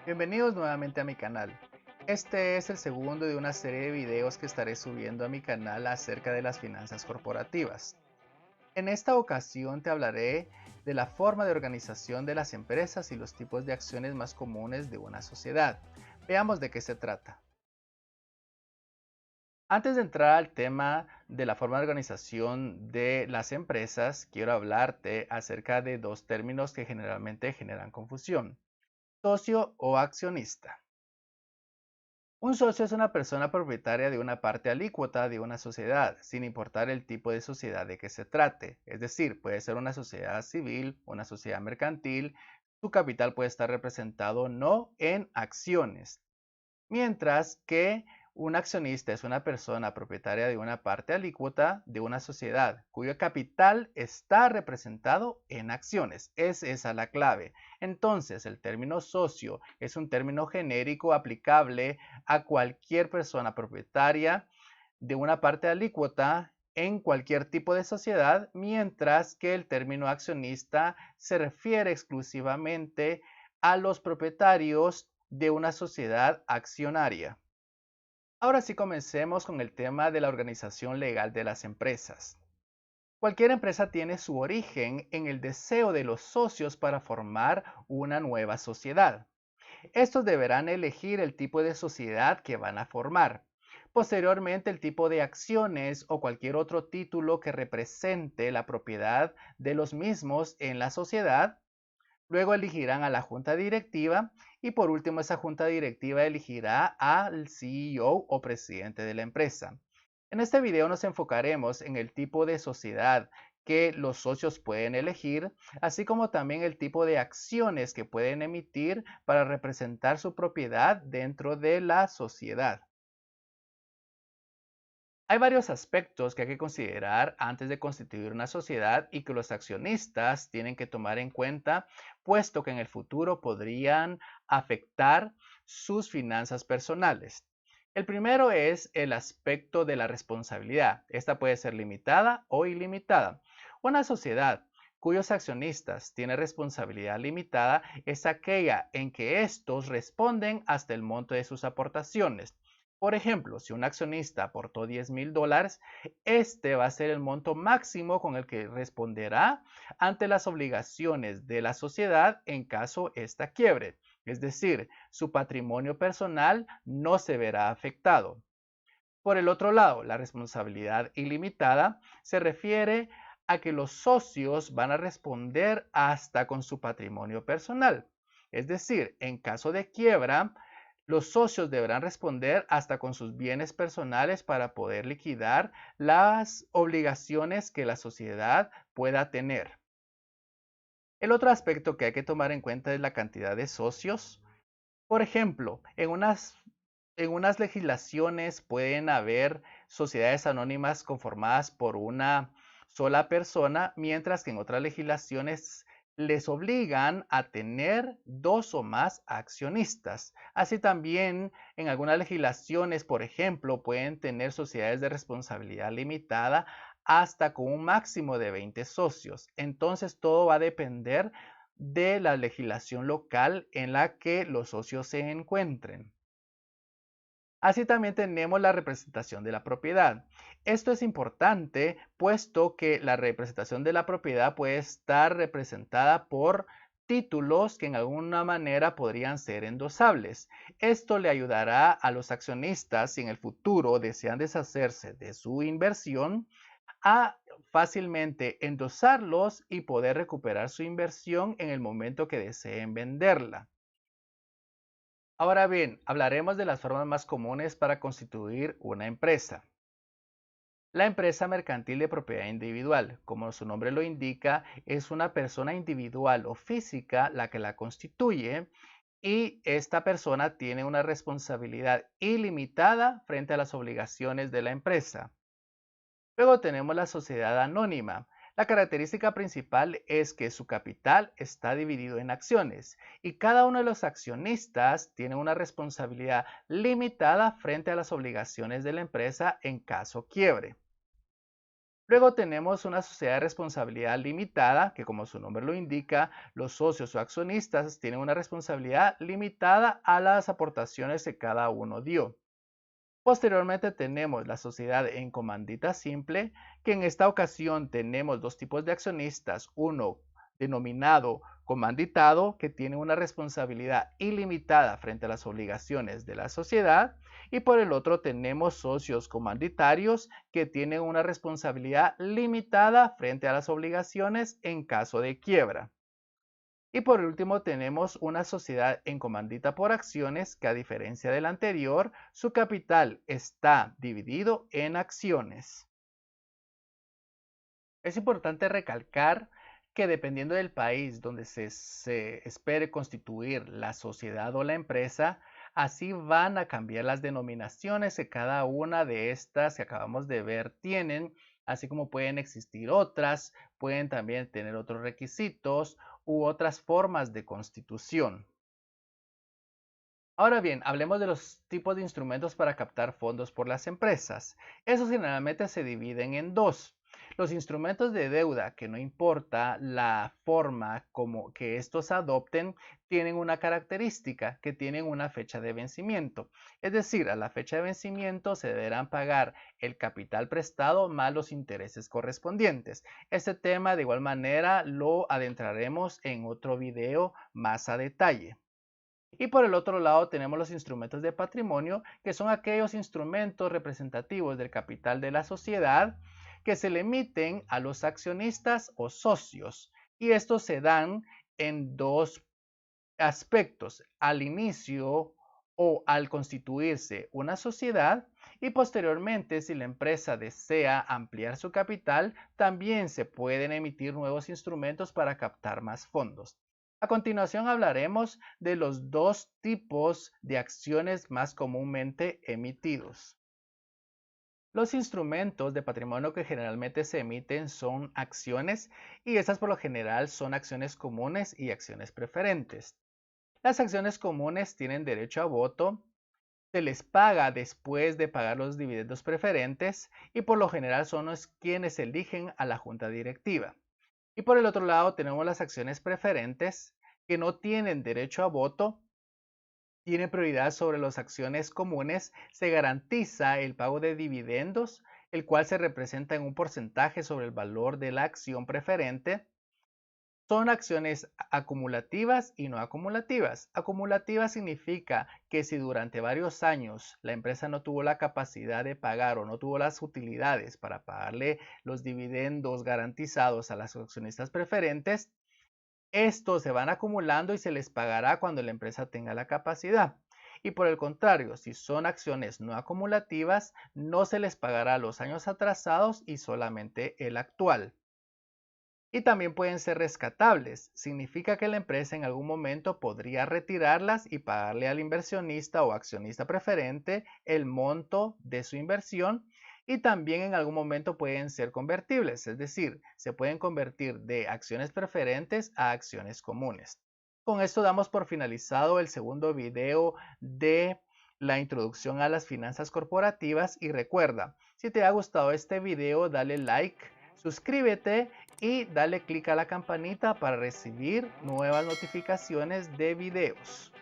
Bienvenidos nuevamente a mi canal. Este es el segundo de una serie de videos que estaré subiendo a mi canal acerca de las finanzas corporativas. En esta ocasión te hablaré de la forma de organización de las empresas y los tipos de acciones más comunes de una sociedad. Veamos de qué se trata. Antes de entrar al tema de la forma de organización de las empresas, quiero hablarte acerca de dos términos que generalmente generan confusión: socio o accionista. Un socio es una persona propietaria de una parte alícuota de una sociedad, sin importar el tipo de sociedad de que se trate. Es decir, puede ser una sociedad civil, una sociedad mercantil. Su capital puede estar representado no en acciones, mientras que un accionista es una persona propietaria de una parte alícuota de una sociedad cuyo capital está representado en acciones. Es esa la clave. Entonces, el término socio es un término genérico aplicable a cualquier persona propietaria de una parte alícuota en cualquier tipo de sociedad, mientras que el término accionista se refiere exclusivamente a los propietarios de una sociedad accionaria. Ahora sí, comencemos con el tema de la organización legal de las empresas. Cualquier empresa tiene su origen en el deseo de los socios para formar una nueva sociedad. Estos deberán elegir el tipo de sociedad que van a formar. Posteriormente, el tipo de acciones o cualquier otro título que represente la propiedad de los mismos en la sociedad. Luego elegirán a la junta directiva y por último esa junta directiva elegirá al CEO o presidente de la empresa. En este video nos enfocaremos en el tipo de sociedad que los socios pueden elegir, así como también el tipo de acciones que pueden emitir para representar su propiedad dentro de la sociedad. Hay varios aspectos que hay que considerar antes de constituir una sociedad y que los accionistas tienen que tomar en cuenta, puesto que en el futuro podrían afectar sus finanzas personales. El primero es el aspecto de la responsabilidad. Esta puede ser limitada o ilimitada. Una sociedad cuyos accionistas tienen responsabilidad limitada es aquella en que estos responden hasta el monto de sus aportaciones. Por ejemplo, si un accionista aportó $10,000, este va a ser el monto máximo con el que responderá ante las obligaciones de la sociedad en caso esta quiebre. Es decir, su patrimonio personal no se verá afectado. Por el otro lado, la responsabilidad ilimitada se refiere a que los socios van a responder hasta con su patrimonio personal. Es decir, en caso de quiebra, los socios deberán responder hasta con sus bienes personales para poder liquidar las obligaciones que la sociedad pueda tener. El otro aspecto que hay que tomar en cuenta es la cantidad de socios. Por ejemplo, en unas legislaciones pueden haber sociedades anónimas conformadas por una sola persona, mientras que en otras legislaciones les obligan a tener dos o más accionistas. Así también en algunas legislaciones, por ejemplo, pueden tener sociedades de responsabilidad limitada hasta con un máximo de 20 socios. Entonces todo va a depender de la legislación local en la que los socios se encuentren. Así también tenemos la representación de la propiedad. Esto es importante puesto que la representación de la propiedad puede estar representada por títulos que en alguna manera podrían ser endosables. Esto le ayudará a los accionistas si en el futuro desean deshacerse de su inversión a fácilmente endosarlos y poder recuperar su inversión en el momento que deseen venderla. Ahora bien, hablaremos de las formas más comunes para constituir una empresa. La empresa mercantil de propiedad individual, como su nombre lo indica, es una persona individual o física la que la constituye y esta persona tiene una responsabilidad ilimitada frente a las obligaciones de la empresa. Luego tenemos la sociedad anónima. La característica principal es que su capital está dividido en acciones y cada uno de los accionistas tiene una responsabilidad limitada frente a las obligaciones de la empresa en caso quiebre. Luego tenemos una sociedad de responsabilidad limitada, que como su nombre lo indica, los socios o accionistas tienen una responsabilidad limitada a las aportaciones que cada uno dio. Posteriormente tenemos la sociedad en comandita simple, que en esta ocasión tenemos dos tipos de accionistas, uno denominado comanditado, que tiene una responsabilidad ilimitada frente a las obligaciones de la sociedad, y por el otro tenemos socios comanditarios, que tienen una responsabilidad limitada frente a las obligaciones en caso de quiebra. Y por último tenemos una sociedad en comandita por acciones que, a diferencia del anterior, su capital está dividido en acciones. Es importante recalcar que dependiendo del país donde se espere constituir la sociedad o la empresa, así van a cambiar las denominaciones que cada una de estas que acabamos de ver tienen, así como pueden existir otras, pueden también tener otros requisitos u otras formas de constitución. Ahora bien, hablemos de los tipos de instrumentos para captar fondos por las empresas. Esos generalmente se dividen en dos. Los instrumentos de deuda, que no importa la forma como que estos adopten, tienen una característica, que tienen una fecha de vencimiento. Es decir, a la fecha de vencimiento se deberán pagar el capital prestado más los intereses correspondientes. Este tema de igual manera lo adentraremos en otro video más a detalle. Y por el otro lado tenemos los instrumentos de patrimonio, que son aquellos instrumentos representativos del capital de la sociedad que se le emiten a los accionistas o socios. Y estos se dan en dos aspectos: al inicio o al constituirse una sociedad, y posteriormente, si la empresa desea ampliar su capital, también se pueden emitir nuevos instrumentos para captar más fondos. A continuación hablaremos de los dos tipos de acciones más comúnmente emitidos. Los instrumentos de patrimonio que generalmente se emiten son acciones, y estas por lo general son acciones comunes y acciones preferentes. Las acciones comunes tienen derecho a voto, se les paga después de pagar los dividendos preferentes y por lo general son quienes eligen a la junta directiva. Y por el otro lado tenemos las acciones preferentes, que no tienen derecho a voto, tienen prioridad sobre las acciones comunes, se garantiza el pago de dividendos, el cual se representa en un porcentaje sobre el valor de la acción preferente. Son acciones acumulativas y no acumulativas. Acumulativa significa que si durante varios años la empresa no tuvo la capacidad de pagar o no tuvo las utilidades para pagarle los dividendos garantizados a las accionistas preferentes, estos se van acumulando y se les pagará cuando la empresa tenga la capacidad. Y por el contrario, si son acciones no acumulativas, no se les pagará los años atrasados y solamente el actual. Y también pueden ser rescatables. Significa que la empresa en algún momento podría retirarlas y pagarle al inversionista o accionista preferente el monto de su inversión. Y también en algún momento pueden ser convertibles, es decir, se pueden convertir de acciones preferentes a acciones comunes. Con esto damos por finalizado el segundo video de la introducción a las finanzas corporativas, y recuerda, si te ha gustado este video, dale like, suscríbete y dale clic a la campanita para recibir nuevas notificaciones de videos.